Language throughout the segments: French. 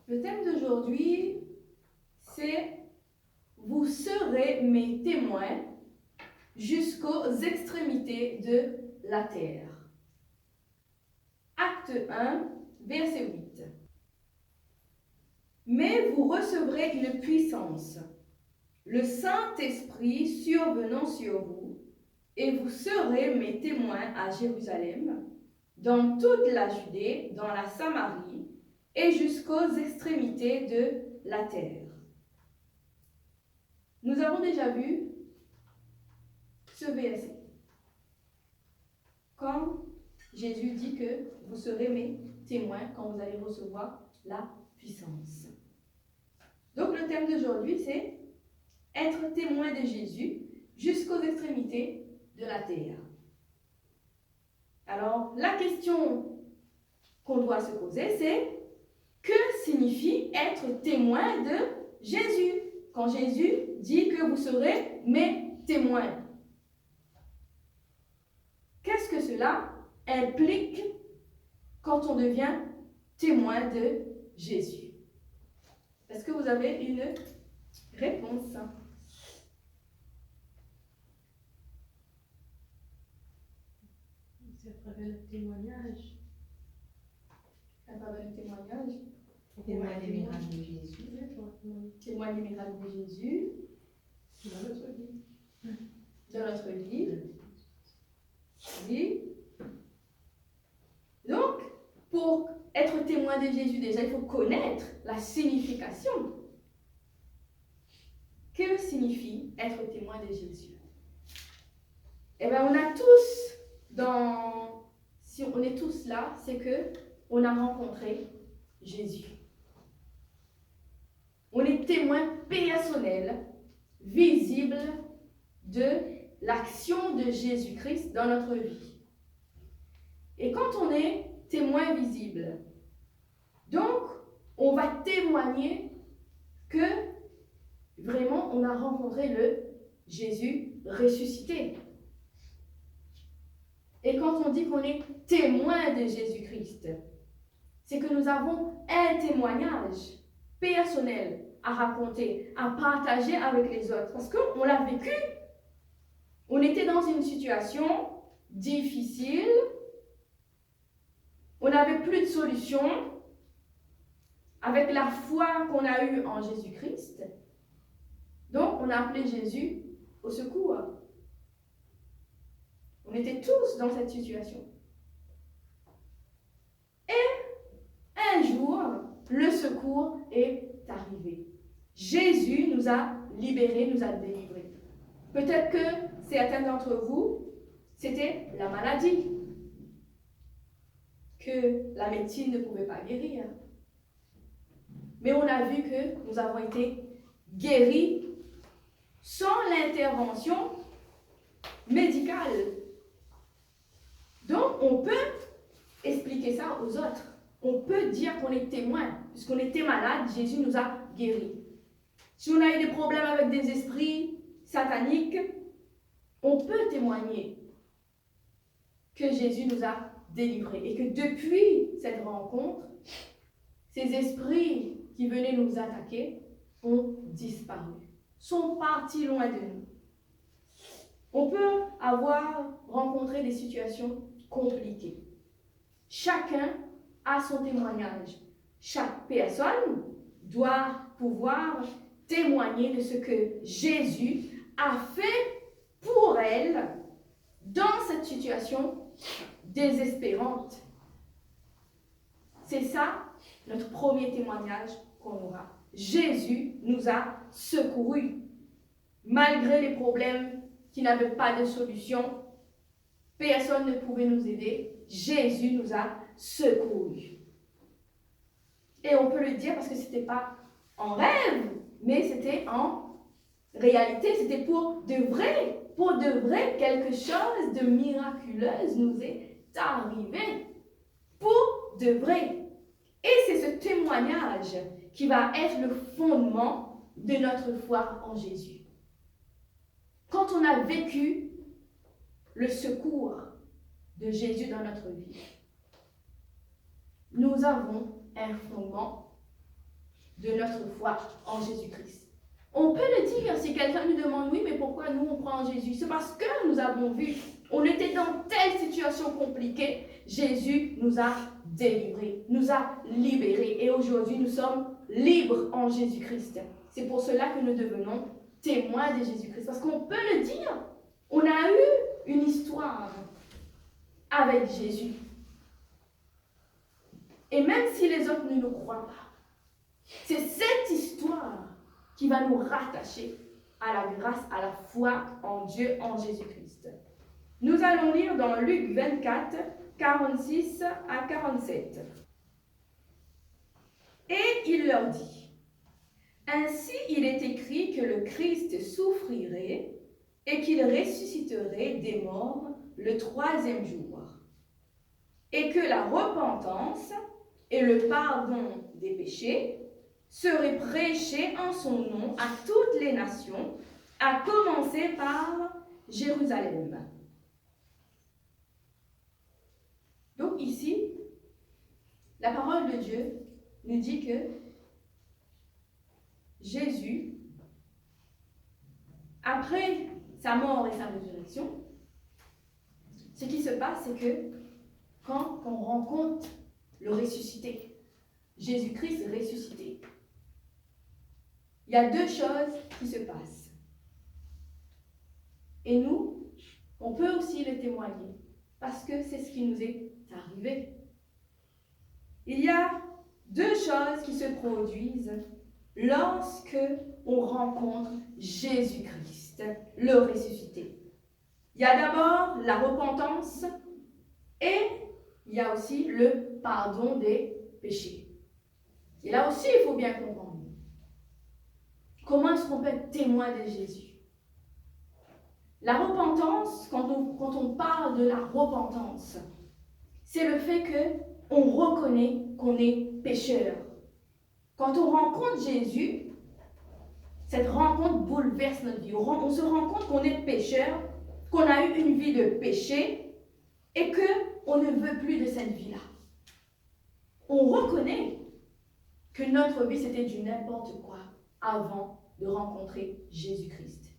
Le thème d'aujourd'hui, c'est « Vous serez mes témoins jusqu'aux extrémités de la terre ». Acte 1, verset 8. « Mais vous recevrez une puissance, le Saint-Esprit survenant sur vous, et vous serez mes témoins à Jérusalem, dans toute la Judée, dans la Samarie, et jusqu'aux extrémités de la terre. » Nous avons déjà vu ce verset. Quand Jésus dit que vous serez mes témoins quand vous allez recevoir la puissance. Donc le thème d'aujourd'hui, c'est être témoin de Jésus jusqu'aux extrémités de la terre. Alors, la question qu'on doit se poser, c'est que signifie être témoin de Jésus? Quand Jésus dit que vous serez mes témoins. Qu'est-ce que cela implique quand on devient témoin de Jésus? Est-ce que vous avez une réponse? C'est à travers le témoignage. À travers le témoignage. Témoin des miracles de Jésus. Témoin des miracles de Jésus. Dans notre vie. Dans notre vie. Oui. Donc, pour être témoin de Jésus, déjà, il faut connaître la signification. Que signifie être témoin de Jésus? Eh bien, on a tous, si on est tous là, c'est que on a rencontré Jésus. On est témoin personnel, visible de l'action de Jésus-Christ dans notre vie. Et quand on est témoin visible, donc on va témoigner que vraiment on a rencontré le Jésus ressuscité. Et quand on dit qu'on est témoin de Jésus-Christ, c'est que nous avons un témoignage personnel à raconter, à partager avec les autres. Parce qu'on l'a vécu. On était dans une situation difficile. On n'avait plus de solution. Avec la foi qu'on a eue en Jésus-Christ. Donc, on a appelé Jésus au secours. On était tous dans cette situation. Et un jour, le secours est arrivé. Jésus nous a libérés, nous a délivrés. Peut-être que certains d'entre vous, c'était la maladie que la médecine ne pouvait pas guérir. Mais on a vu que nous avons été guéris sans l'intervention médicale. Donc, on peut expliquer ça aux autres. On peut dire qu'on est témoin. Puisqu'on était malade, Jésus nous a guéris. Si on a eu des problèmes avec des esprits sataniques, on peut témoigner que Jésus nous a délivrés. Et que depuis cette rencontre, ces esprits qui venaient nous attaquer ont disparu, sont partis loin de nous. On peut avoir rencontré des situations compliquées. Chacun a son témoignage. Chaque personne doit pouvoir témoigner de ce que Jésus a fait pour elle dans cette situation désespérante. C'est ça notre premier témoignage qu'on aura. Jésus nous a secourus. Malgré les problèmes qui n'avaient pas de solution, personne ne pouvait nous aider. Jésus nous a secourus. Et on peut le dire parce que ce n'était pas en rêve, mais c'était en réalité, c'était pour de vrai, quelque chose de miraculeux nous est arrivé. Pour de vrai. Et c'est ce témoignage qui va être le fondement de notre foi en Jésus. Quand on a vécu le secours de Jésus dans notre vie, nous avons un fondement de notre foi en Jésus-Christ. On peut le dire si quelqu'un nous demande, oui, mais pourquoi nous on croit en Jésus? C'est parce que nous avons vu, on était dans telle situation compliquée, Jésus nous a délivrés, nous a libérés et aujourd'hui nous sommes libres en Jésus-Christ. C'est pour cela que nous devenons témoins de Jésus-Christ. Parce qu'on peut le dire, on a eu une histoire avec Jésus. Et même si les autres ne nous croient pas, c'est cette histoire qui va nous rattacher à la grâce, à la foi en Dieu, en Jésus-Christ. Nous allons lire dans Luc 24, 46 à 47. Et il leur dit, « Ainsi il est écrit que le Christ souffrirait et qu'il ressusciterait des morts le 3e jour, et que la repentance et le pardon des péchés seraient prêchés en son nom à toutes les nations, à commencer par Jérusalem. » Donc ici, la parole de Dieu nous dit que Jésus, après sa mort et sa résurrection, ce qui se passe, c'est que quand on rencontre le ressuscité, Jésus-Christ ressuscité, il y a 2 choses qui se passent. Et nous, on peut aussi le témoigner, parce que c'est ce qui nous est arrivé. Il y a 2 choses qui se produisent lorsque on rencontre Jésus-Christ, le ressuscité. Il y a d'abord la repentance et il y a aussi le pardon des péchés. Et là aussi, il faut bien comprendre. Comment est-ce qu'on peut être témoin de Jésus? La repentance, quand on parle de la repentance, c'est le fait qu'on reconnaît qu'on est pécheur. Quand on rencontre Jésus, cette rencontre bouleverse notre vie. On se rend compte qu'on est pécheur, qu'on a eu une vie de péché et qu'on ne veut plus de cette vie-là. On reconnaît que notre vie, c'était du n'importe quoi avant de rencontrer Jésus-Christ.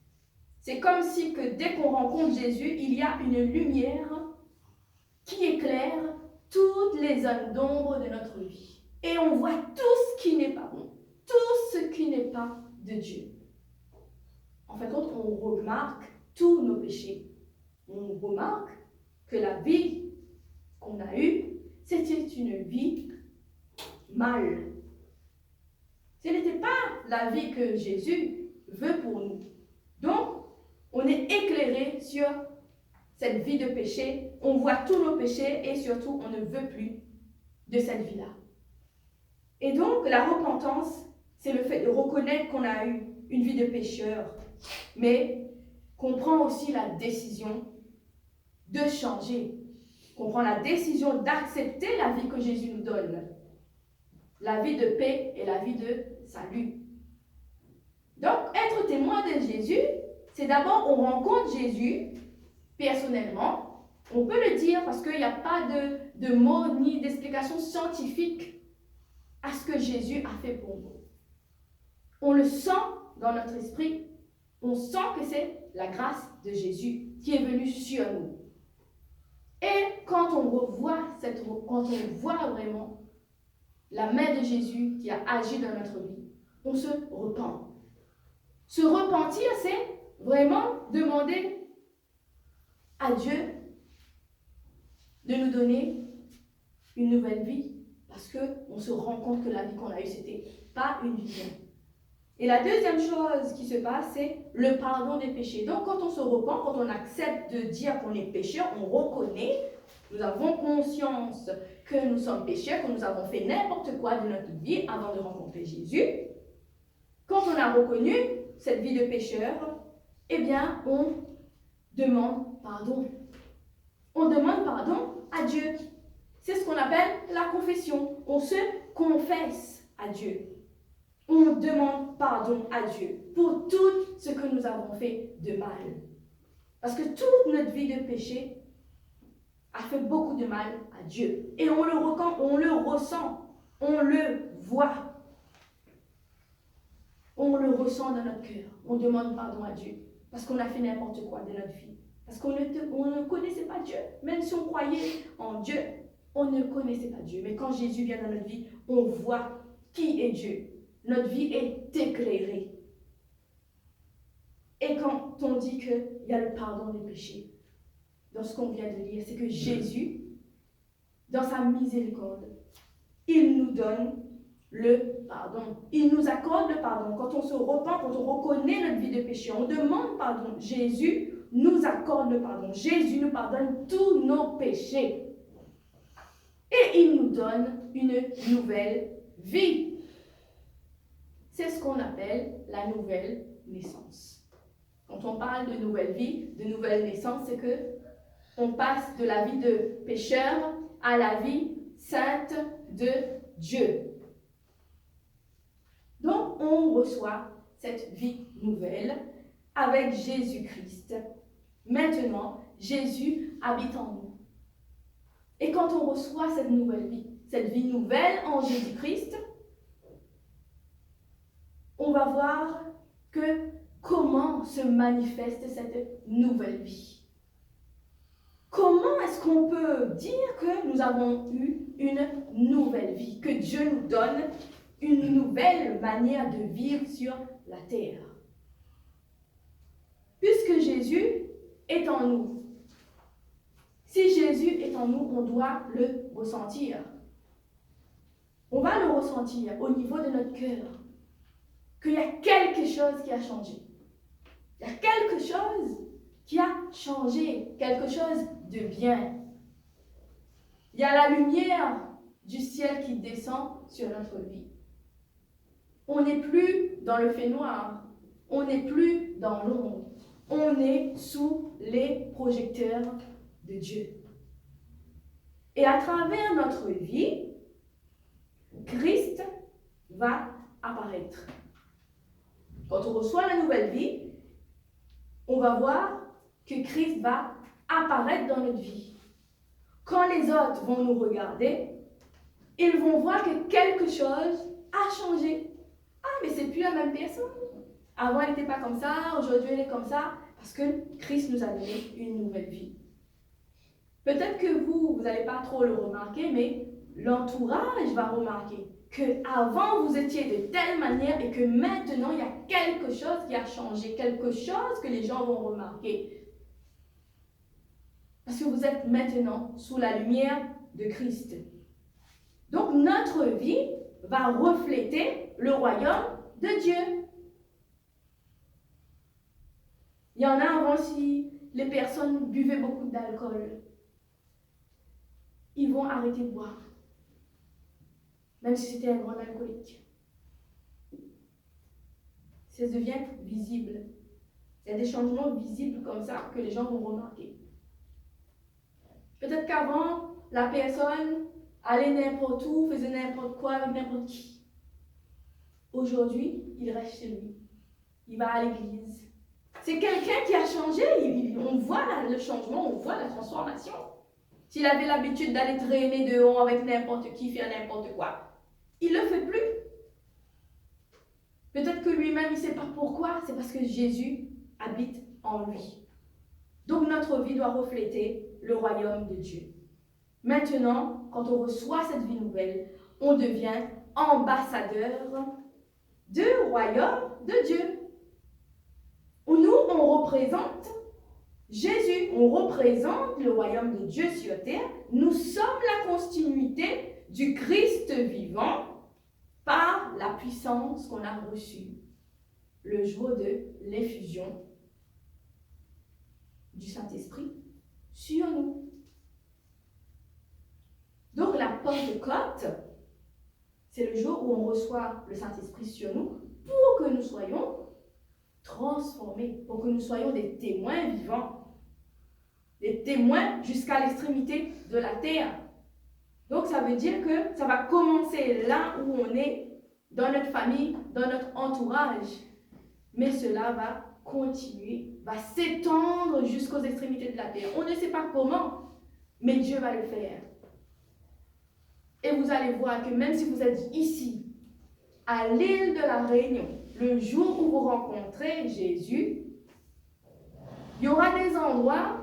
C'est comme si que dès qu'on rencontre Jésus, il y a une lumière qui éclaire toutes les zones d'ombre de notre vie. Et on voit tout ce qui n'est pas bon, tout ce qui n'est pas de Dieu. En fait, quand on remarque tous nos péchés, on remarque que la vie qu'on a eue, c'était une vie mal. Ce n'était pas la vie que Jésus veut pour nous. Donc, on est éclairé sur cette vie de péché, on voit tous nos péchés et surtout, on ne veut plus de cette vie-là. Et donc, la repentance, c'est le fait de reconnaître qu'on a eu une vie de pécheur, mais qu'on prend aussi la décision de changer, qu'on prend la décision d'accepter la vie que Jésus nous donne, la vie de paix et la vie de salut. Donc, être témoin de Jésus, c'est d'abord, on rencontre Jésus personnellement, on peut le dire parce qu'il n'y a pas de mots ni d'explications scientifiques à ce que Jésus a fait pour nous. On le sent dans notre esprit, on sent que c'est la grâce de Jésus qui est venue sur nous. Et quand on voit vraiment la main de Jésus qui a agi dans notre vie, on se repent. Se repentir, c'est vraiment demander à Dieu de nous donner une nouvelle vie parce qu'on se rend compte que la vie qu'on a eue, c'était pas une vie bien. Et la deuxième chose qui se passe, c'est le pardon des péchés. Donc, quand on se repent, quand on accepte de dire qu'on est pécheur, on reconnaît, nous avons conscience que nous sommes pécheurs, que nous avons fait n'importe quoi de notre vie avant de rencontrer Jésus. Quand on a reconnu cette vie de pécheur, eh bien, on demande pardon. On demande pardon à Dieu. C'est ce qu'on appelle la confession. On se confesse à Dieu. On demande pardon à Dieu pour tout ce que nous avons fait de mal. Parce que toute notre vie de péché a fait beaucoup de mal à Dieu. Et on le ressent, on le voit. on le ressent dans notre cœur. On demande pardon à Dieu parce qu'on a fait n'importe quoi de notre vie. Parce qu'on ne connaissait pas Dieu. Même si on croyait en Dieu, on ne connaissait pas Dieu. Mais quand Jésus vient dans notre vie, on voit qui est Dieu. Notre vie est éclairée. Et quand on dit qu'il y a le pardon des péchés, dans ce qu'on vient de lire, c'est que Jésus, dans sa miséricorde, il nous donne le pardon. Il nous accorde le pardon. Quand on se repent, quand on reconnaît notre vie de péché, on demande pardon. Jésus nous accorde le pardon. Jésus nous pardonne tous nos péchés. Et il nous donne une nouvelle vie. C'est ce qu'on appelle la nouvelle naissance. Quand on parle de nouvelle vie, de nouvelle naissance, c'est que on passe de la vie de pécheur à la vie sainte de Dieu. Donc, on reçoit cette vie nouvelle avec Jésus-Christ. Maintenant, Jésus habite en nous. Et quand on reçoit cette nouvelle vie, cette vie nouvelle en Jésus-Christ, on va voir que comment se manifeste cette nouvelle vie. Comment est-ce qu'on peut dire que nous avons eu une nouvelle vie, que Dieu nous donne une nouvelle manière de vivre sur la terre? Puisque Jésus est en nous. Si Jésus est en nous, on doit le ressentir. On va le ressentir au niveau de notre cœur, qu'il y a quelque chose qui a changé. Il y a quelque chose qui a changé, quelque chose de bien. Il y a la lumière du ciel qui descend sur notre vie. On n'est plus dans le fait noir, on n'est plus dans l'ombre, on est sous les projecteurs de Dieu. Et à travers notre vie, Christ va apparaître. Quand on reçoit la nouvelle vie, on va voir que Christ va apparaître dans notre vie. Quand les autres vont nous regarder, ils vont voir que quelque chose a changé. Ah, mais c'est plus la même personne. Avant, elle n'était pas comme ça, aujourd'hui, elle est comme ça, parce que Christ nous a donné une nouvelle vie. Peut-être que vous n'allez pas trop le remarquer, mais l'entourage va remarquer qu'avant, vous étiez de telle manière et que maintenant, il y a quelque chose qui a changé, quelque chose que les gens vont remarquer. Parce que vous êtes maintenant sous la lumière de Christ. Donc, notre vie va refléter le royaume de Dieu. Il y en a avant, si les personnes buvaient beaucoup d'alcool, ils vont arrêter de boire. Même si c'était un grand alcoolique. Ça devient visible. Il y a des changements visibles comme ça que les gens vont remarquer. Peut-être qu'avant, la personne allait n'importe où, faisait n'importe quoi avec n'importe qui. Aujourd'hui, il reste chez lui. Il va à l'église. C'est quelqu'un qui a changé. On voit le changement, on voit la transformation. S'il avait l'habitude d'aller traîner dehors avec n'importe qui, faire n'importe quoi, il ne le fait plus. Peut-être que lui-même, il ne sait pas pourquoi. C'est parce que Jésus habite en lui. Donc notre vie doit refléter le royaume de Dieu. Maintenant, quand on reçoit cette vie nouvelle, on devient ambassadeur du royaume de Dieu. Nous, on représente Jésus, on représente le royaume de Dieu sur terre. Nous sommes la continuité du Christ vivant par la puissance qu'on a reçue le jour de l'effusion du Saint-Esprit sur nous. Donc la Pentecôte, c'est le jour où on reçoit le Saint-Esprit sur nous pour que nous soyons transformés, pour que nous soyons des témoins vivants, des témoins jusqu'à l'extrémité de la terre. Donc ça veut dire que ça va commencer là où on est, dans notre famille, dans notre entourage. Mais cela va continuer, va s'étendre jusqu'aux extrémités de la terre. On ne sait pas comment, mais Dieu va le faire. Et vous allez voir que même si vous êtes ici, à l'île de la Réunion, le jour où vous rencontrez Jésus, il y aura des endroits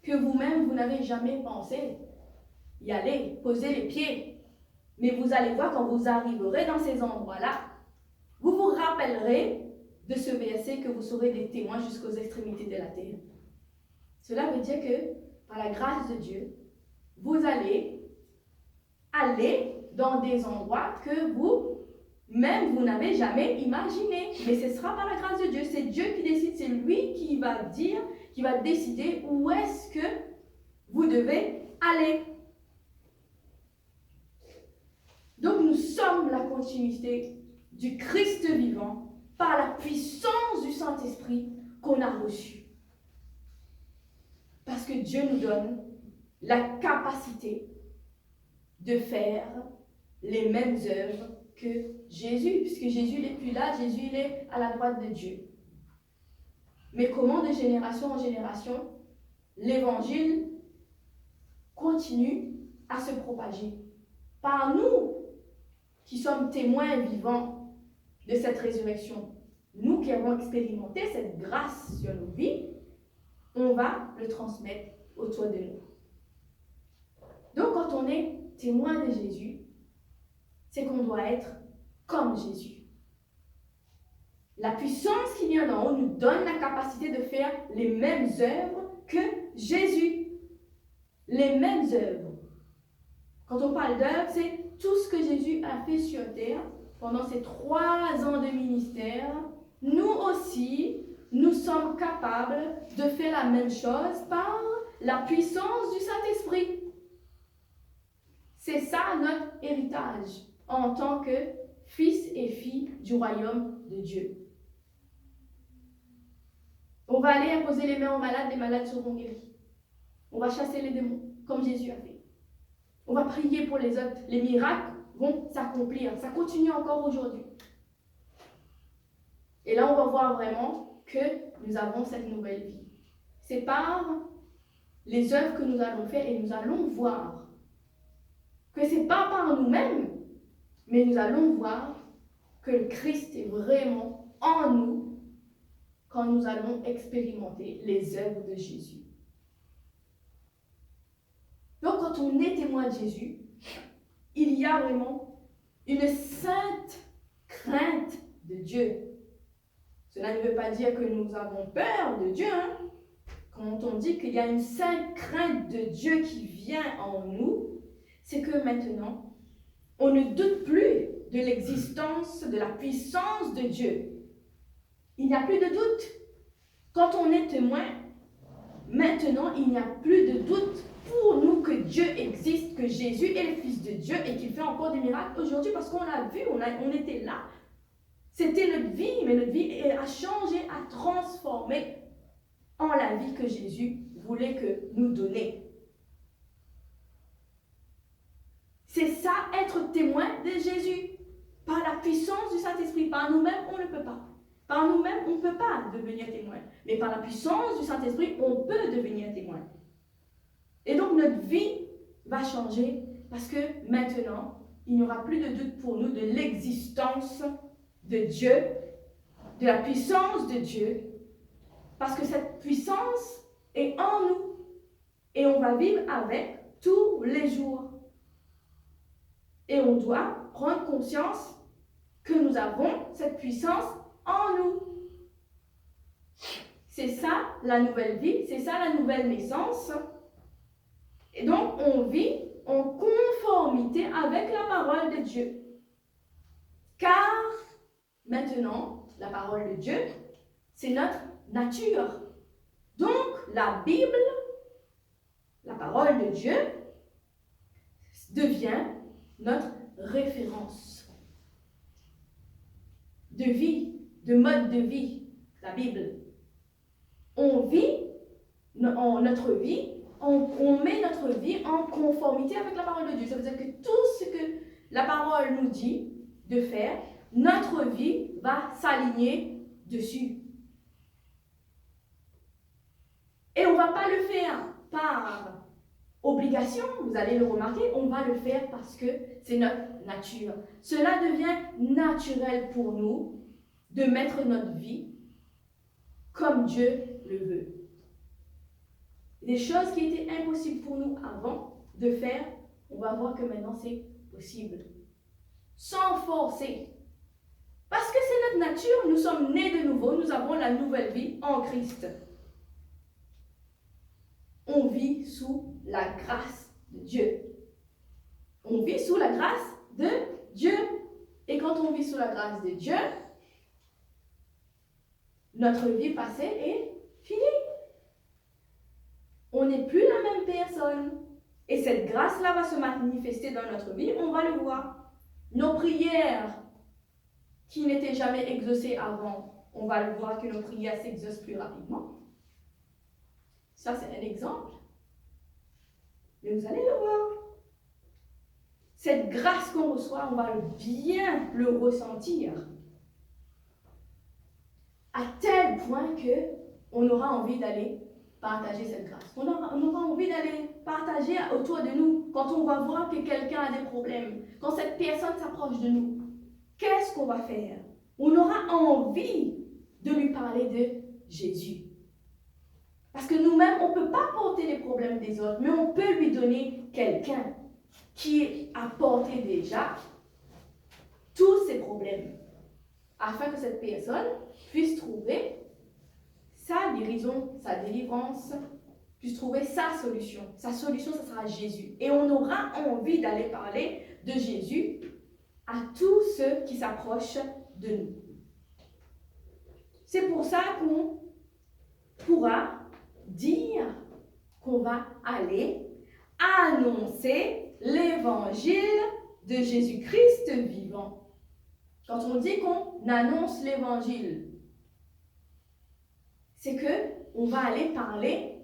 que vous-même, vous n'avez jamais pensé y aller, poser les pieds. Mais vous allez voir, quand vous arriverez dans ces endroits-là, vous vous rappellerez de ce verset que vous serez des témoins jusqu'aux extrémités de la terre. Cela veut dire que, par la grâce de Dieu, vous allez aller dans des endroits que vous-même, vous n'avez jamais imaginé. Mais ce sera par la grâce de Dieu. C'est Dieu qui décide, c'est lui qui va dire, qui va décider où est-ce que vous devez aller. Donc nous sommes la continuité du Christ vivant par la puissance du Saint-Esprit qu'on a reçu. Parce que Dieu nous donne la capacité de faire les mêmes œuvres que Jésus, puisque Jésus n'est plus là, Jésus il est à la droite de Dieu. Mais comment de génération en génération, l'évangile continue à se propager par nous qui sommes témoins vivants de cette résurrection. Nous qui avons expérimenté cette grâce sur nos vies, on va le transmettre autour de nous. Donc quand on est témoin de Jésus, c'est qu'on doit être comme Jésus. La puissance qui vient d'en haut nous donne la capacité de faire les mêmes œuvres que Jésus. Les mêmes œuvres. Quand on parle d'œuvres, c'est tout ce que Jésus a fait sur terre pendant ses 3 ans de ministère. Nous aussi, nous sommes capables de faire la même chose par la puissance du Saint-Esprit. C'est ça notre héritage en tant que fils et filles du royaume de Dieu. On va aller imposer les mains aux malades, les malades seront guéris. On va chasser les démons, comme Jésus a fait. On va prier pour les autres. Les miracles vont s'accomplir. Ça continue encore aujourd'hui. Et là, on va voir vraiment que nous avons cette nouvelle vie. C'est par les œuvres que nous allons faire et nous allons voir que ce n'est pas par nous-mêmes, mais nous allons voir que le Christ est vraiment en nous quand nous allons expérimenter les œuvres de Jésus. Donc, quand on est témoin de Jésus, il y a vraiment une sainte crainte de Dieu. Cela ne veut pas dire que nous avons peur de Dieu. Quand on dit qu'il y a une sainte crainte de Dieu qui vient en nous, c'est que maintenant, on ne doute plus de l'existence, de la puissance de Dieu. Il n'y a plus de doute. Quand on est témoin, maintenant, il n'y a plus de doute pour nous que Dieu existe, que Jésus est le Fils de Dieu et qu'il fait encore des miracles aujourd'hui parce qu'on l'a vu, on était là. C'était notre vie, mais notre vie a changé, a transformé en la vie que Jésus voulait que nous donner. C'est ça, être témoin de Jésus. Par la puissance du Saint-Esprit. Par nous-mêmes, on ne peut pas. Par nous-mêmes, on ne peut pas devenir témoin. Mais par la puissance du Saint-Esprit, on peut devenir témoin. Et donc, notre vie va changer parce que maintenant, il n'y aura plus de doute pour nous de l'existence de Dieu, de la puissance de Dieu. Parce que cette puissance est en nous. Et on va vivre avec tous les jours. Et on doit prendre conscience que nous avons cette puissance en nous. C'est ça la nouvelle vie, c'est ça la nouvelle naissance. Et donc on vit en conformité avec la parole de Dieu. Car maintenant, la parole de Dieu, c'est notre nature. Donc la Bible, la parole de Dieu, devient notre référence de vie, de mode de vie, la Bible. On vit notre vie, on met notre vie en conformité avec la parole de Dieu. Ça veut dire que tout ce que la parole nous dit de faire, notre vie va s'aligner dessus. Et on ne va pas le faire par obligation, vous allez le remarquer, on va le faire parce que c'est notre nature. Cela devient naturel pour nous de mettre notre vie comme Dieu le veut. Des choses qui étaient impossibles pour nous avant de faire, on va voir que maintenant c'est possible. Sans forcer. Parce que c'est notre nature, nous sommes nés de nouveau, nous avons la nouvelle vie en Christ. On vit sous la grâce de Dieu. On vit sous la grâce de Dieu. Et quand on vit sous la grâce de Dieu, notre vie passée est finie. On n'est plus la même personne. Et cette grâce-là va se manifester dans notre vie, on va le voir. Nos prières qui n'étaient jamais exaucées avant, on va le voir que nos prières s'exaucent plus rapidement. Ça, c'est un exemple. Mais vous allez le voir. Cette grâce qu'on reçoit, on va bien le ressentir. À tel point qu'on aura envie d'aller partager cette grâce. On aura envie d'aller partager autour de nous quand on va voir que quelqu'un a des problèmes, quand cette personne s'approche de nous. Qu'est-ce qu'on va faire? On aura envie de lui parler de Jésus. Parce que nous-mêmes, on ne peut pas porter les problèmes des autres, mais on peut lui donner quelqu'un qui a porté déjà tous ses problèmes, afin que cette personne puisse trouver sa guérison, sa délivrance, puisse trouver sa solution. Sa solution, ce sera Jésus. Et on aura envie d'aller parler de Jésus à tous ceux qui s'approchent de nous. C'est pour ça qu'on pourra dire qu'on va aller annoncer l'évangile de Jésus-Christ vivant. Quand on dit qu'on annonce l'évangile, c'est qu'on va aller parler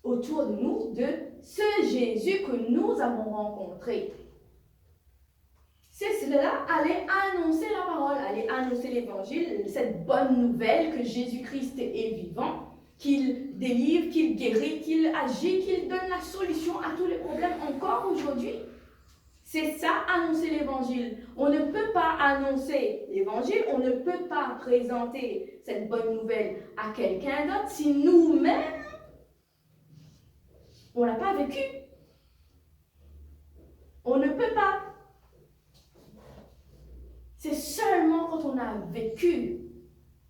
autour de nous de ce Jésus que nous avons rencontré. C'est cela, aller annoncer la parole, aller annoncer l'évangile, cette bonne nouvelle que Jésus-Christ est vivant, qu'il délivre, qu'il guérit, qu'il agit, qu'il donne la solution à tous les problèmes encore aujourd'hui. C'est ça, annoncer l'évangile. On ne peut pas annoncer l'évangile, on ne peut pas présenter cette bonne nouvelle à quelqu'un d'autre si nous-mêmes, on ne l'a pas vécu. On ne peut pas. C'est seulement quand on a vécu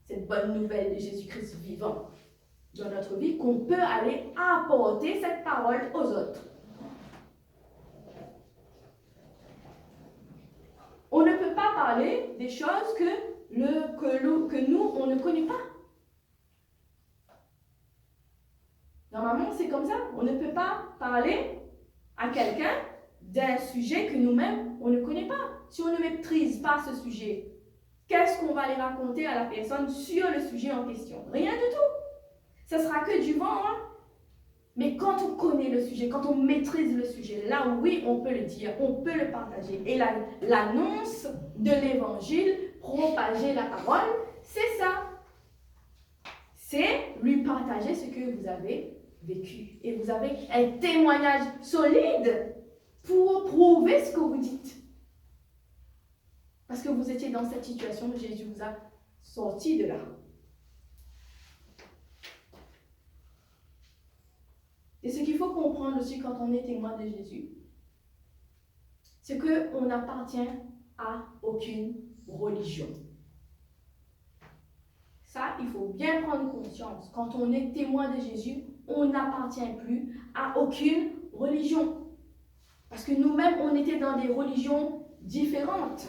cette bonne nouvelle de Jésus-Christ vivant dans notre vie qu'on peut aller apporter cette parole aux autres. On ne peut pas parler des choses que nous, on ne connaît pas. Normalement, c'est comme ça. On ne peut pas parler à quelqu'un d'un sujet que nous-mêmes, on ne connaît pas. Si on ne maîtrise pas ce sujet, qu'est-ce qu'on va aller raconter à la personne sur le sujet en question? Rien du tout. Ce sera que du vent, hein? Mais quand on connaît le sujet, quand on maîtrise le sujet, là oui, on peut le dire, on peut le partager. Et l'annonce de l'évangile, propager la parole, c'est ça. C'est lui partager ce que vous avez vécu. Et vous avez un témoignage solide pour prouver ce que vous dites. Parce que vous étiez dans cette situation, Jésus vous a sorti de là. Et ce qu'il faut comprendre aussi quand on est témoin de Jésus, c'est qu'on n'appartient à aucune religion. Ça, il faut bien prendre conscience. Quand on est témoin de Jésus, on n'appartient plus à aucune religion. Parce que nous-mêmes, on était dans des religions différentes.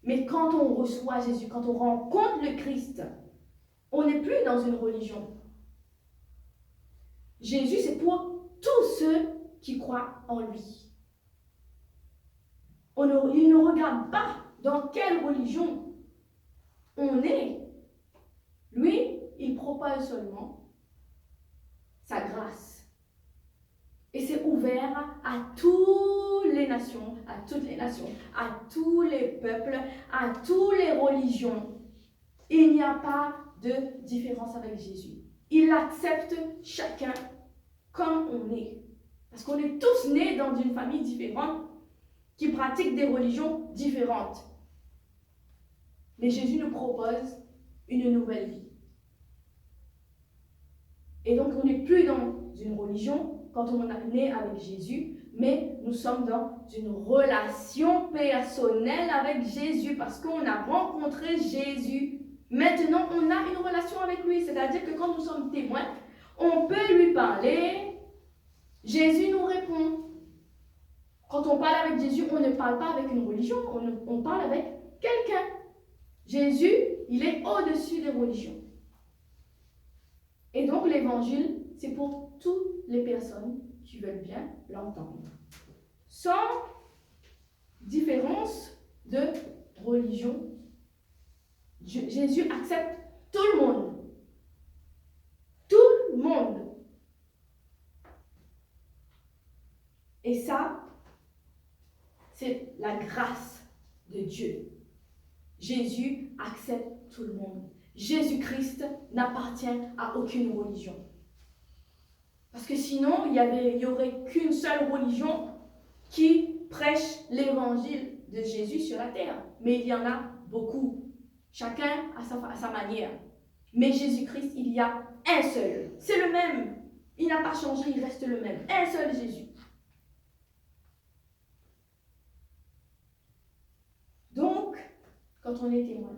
Mais quand on reçoit Jésus, quand on rencontre le Christ, on n'est plus dans une religion. Jésus, c'est pour tous ceux qui croient en lui. Il ne regarde pas dans quelle religion on est. Lui, il propose seulement sa grâce. Et c'est ouvert à toutes les nations, à tous les peuples, à toutes les religions. Il n'y a pas de différence avec Jésus. Il accepte chacun comme on est. Parce qu'on est tous nés dans une famille différente qui pratique des religions différentes. Mais Jésus nous propose une nouvelle vie. Et donc, on n'est plus dans une religion quand on est né avec Jésus, mais nous sommes dans une relation personnelle avec Jésus parce qu'on a rencontré Jésus. Maintenant, on a une relation avec lui, c'est-à-dire que quand nous sommes témoins, on peut lui parler, Jésus nous répond. Quand on parle avec Jésus, on ne parle pas avec une religion, on parle avec quelqu'un. Jésus, il est au-dessus des religions. Et donc l'évangile, c'est pour toutes les personnes qui veulent bien l'entendre. Sans différence de religion, Jésus accepte tout le monde. Tout le monde. Et ça, c'est la grâce de Dieu. Jésus accepte tout le monde. Jésus-Christ n'appartient à aucune religion. Parce que sinon, il n'y aurait qu'une seule religion qui prêche l'évangile de Jésus sur la terre. Mais il y en a beaucoup. Chacun à sa manière. Mais Jésus-Christ, il y a un seul. C'est le même. Il n'a pas changé, il reste le même. Un seul Jésus. Donc, quand on est témoin,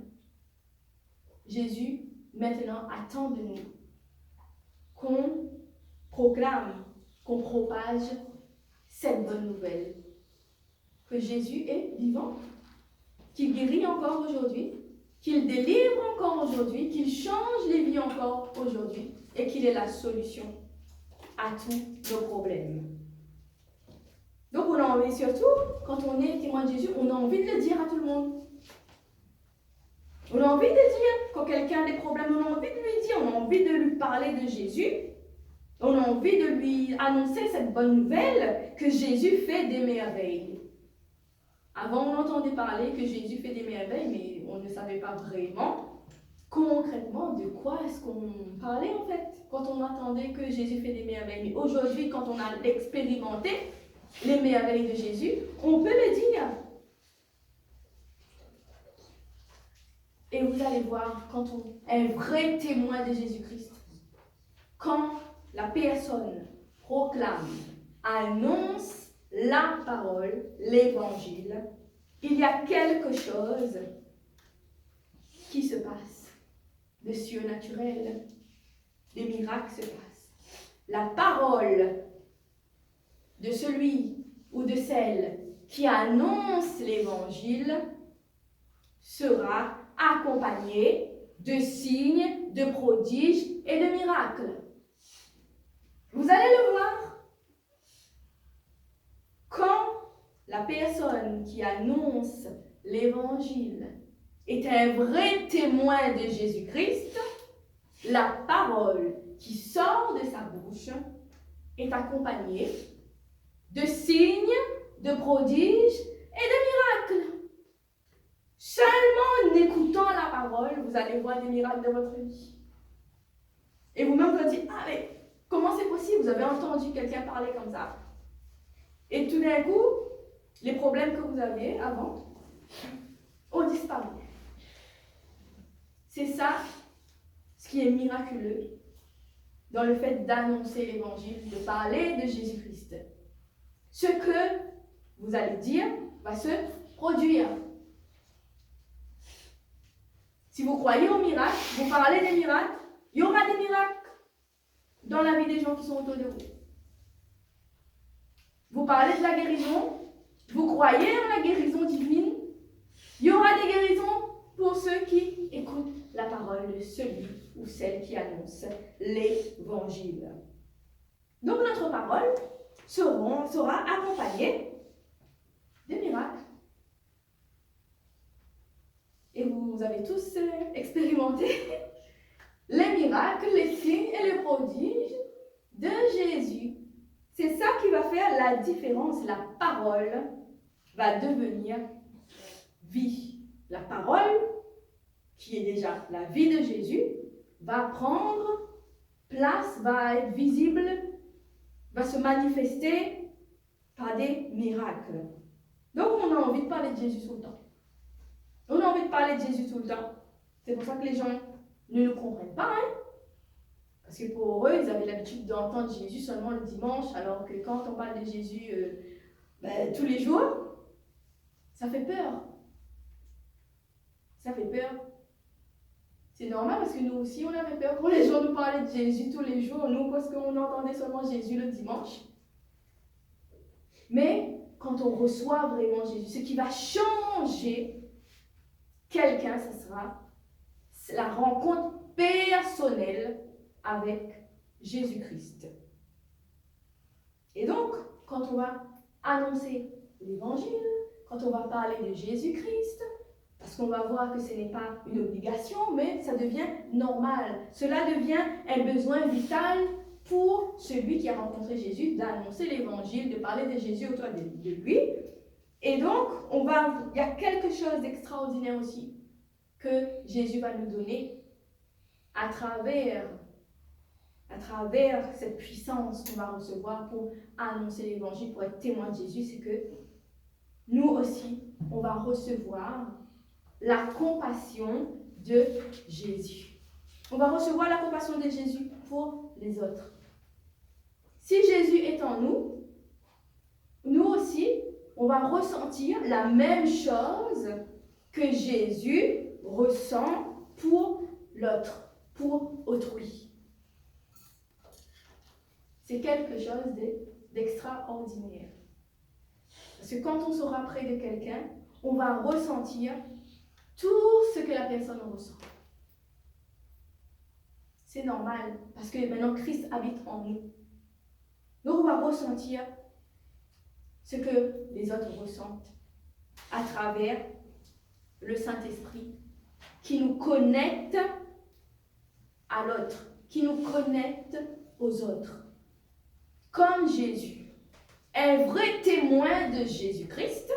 Jésus, maintenant, attend de nous qu'on proclame, qu'on propage cette bonne nouvelle. Que Jésus est vivant, qu'il guérit encore aujourd'hui, qu'il délivre encore aujourd'hui, qu'il change les vies encore aujourd'hui et qu'il est la solution à tous nos problèmes. Donc, on a envie, surtout, quand on est témoin de Jésus, on a envie de le dire à tout le monde. On a envie de dire, quand quelqu'un a des problèmes, on a envie de lui dire, on a envie de lui parler de Jésus. On a envie de lui annoncer cette bonne nouvelle que Jésus fait des merveilles. Avant, on entendait parler que Jésus fait des merveilles, mais on ne savait pas vraiment, concrètement, de quoi est-ce qu'on parlait en fait, quand on entendait que Jésus fait des merveilles. Mais aujourd'hui, quand on a expérimenté les merveilles de Jésus, on peut le dire. Et vous allez voir, quand on est un vrai témoin de Jésus-Christ, quand la personne proclame, annonce la parole, l'évangile, il y a quelque chose qui se passe de surnaturel. Des miracles se passent. La parole de celui ou de celle qui annonce l'évangile sera accompagnée de signes, de prodiges et de miracles. Vous allez le voir. Quand la personne qui annonce l'évangile est un vrai témoin de Jésus-Christ, la parole qui sort de sa bouche est accompagnée de signes, de prodiges et de miracles. Seulement en écoutant la parole, vous allez voir des miracles dans votre vie. Et vous-même vous dites, ah mais comment c'est possible? Vous avez entendu quelqu'un parler comme ça. Et tout d'un coup, les problèmes que vous aviez avant ont disparu. C'est ça ce qui est miraculeux dans le fait d'annoncer l'évangile, de parler de Jésus-Christ. Ce que vous allez dire va se produire. Si vous croyez aux miracles, vous parlez des miracles, il y aura des miracles dans la vie des gens qui sont autour de vous. Vous parlez de la guérison, vous croyez en la guérison divine, il y aura des guérisons pour ceux qui écoutent la parole de celui ou celle qui annonce l'évangile. Donc notre parole sera accompagnée des miracles. Et vous avez tous expérimenté les miracles, les signes et les prodiges de Jésus. C'est ça qui va faire la différence. La parole va devenir vie. La parole, qui est déjà la vie de Jésus, va prendre place, va être visible va se manifester par des miracles. Donc on a envie de parler de Jésus tout le temps. On a envie de parler de Jésus tout le temps. C'est pour ça que les gens ne nous comprennent pas, hein? Parce que pour eux, ils avaient l'habitude d'entendre Jésus seulement le dimanche, alors que quand on parle de Jésus tous les jours, ça fait peur. Ça fait peur. C'est normal parce que nous aussi, on avait peur quand les gens nous parlaient de Jésus tous les jours, nous, parce qu'on entendait seulement Jésus le dimanche. Mais quand on reçoit vraiment Jésus, ce qui va changer quelqu'un, ce sera la rencontre personnelle avec Jésus-Christ. Et donc, quand on va annoncer l'évangile, quand on va parler de Jésus-Christ, parce qu'on va voir que ce n'est pas une obligation, mais ça devient normal. Cela devient un besoin vital pour celui qui a rencontré Jésus, d'annoncer l'évangile, de parler de Jésus autour de lui. Et donc, il y a quelque chose d'extraordinaire aussi que Jésus va nous donner à travers cette puissance qu'on va recevoir pour annoncer l'évangile, pour être témoin de Jésus, c'est que nous aussi, on va recevoir la compassion de Jésus. On va recevoir la compassion de Jésus pour les autres. Si Jésus est en nous, nous aussi, on va ressentir la même chose que Jésus ressent pour l'autre, pour autrui. C'est quelque chose d'extraordinaire. Parce que quand on sera près de quelqu'un, on va ressentir tout ce que la personne ressent. C'est normal, parce que maintenant Christ habite en nous. Donc on va ressentir ce que les autres ressentent à travers le Saint-Esprit qui nous connecte à l'autre, qui nous connecte aux autres. Comme Jésus, un vrai témoin de Jésus-Christ,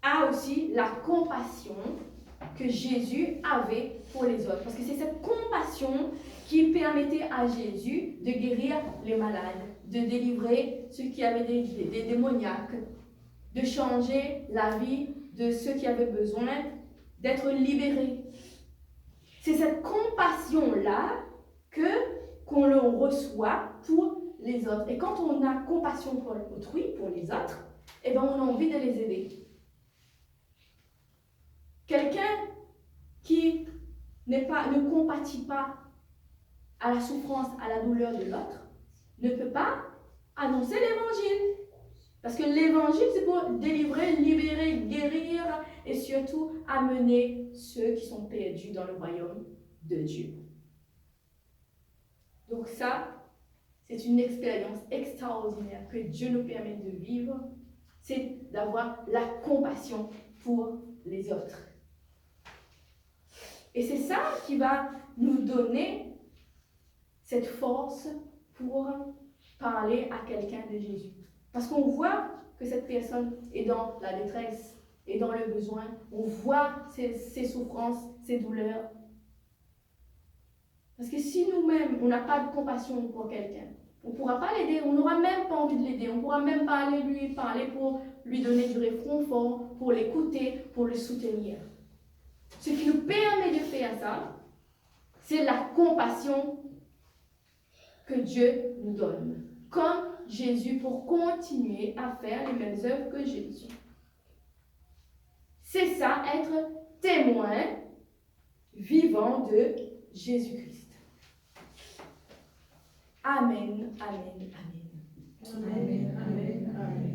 a aussi la compassion que Jésus avait pour les autres. Parce que c'est cette compassion qui permettait à Jésus de guérir les malades, de délivrer ceux qui avaient des démoniaques, de changer la vie de ceux qui avaient besoin d'être libérés. C'est cette compassion-là qu'on le reçoit pour les autres. Et quand on a compassion pour autrui, pour les autres, eh bien on a envie de les aider. Quelqu'un qui ne compatit pas à la souffrance, à la douleur de l'autre, ne peut pas annoncer l'évangile. Parce que l'évangile, c'est pour délivrer, libérer, guérir et surtout amener ceux qui sont perdus dans le royaume de Dieu. Donc ça, c'est une expérience extraordinaire que Dieu nous permet de vivre, c'est d'avoir la compassion pour les autres. Et c'est ça qui va nous donner cette force pour parler à quelqu'un de Jésus. Parce qu'on voit que cette personne est dans la détresse, est dans le besoin. On voit ses souffrances, ses douleurs. Parce que si nous-mêmes, on n'a pas de compassion pour quelqu'un, on ne pourra pas l'aider, on n'aura même pas envie de l'aider, on ne pourra même pas aller lui parler pour lui donner du réconfort, pour l'écouter, pour le soutenir. Ce qui nous permet de faire ça, c'est la compassion que Dieu nous donne. Comme Jésus, pour continuer à faire les mêmes œuvres que Jésus. C'est ça, être témoin vivant de Jésus-Christ. Amen, amen, amen. Amen, amen, amen.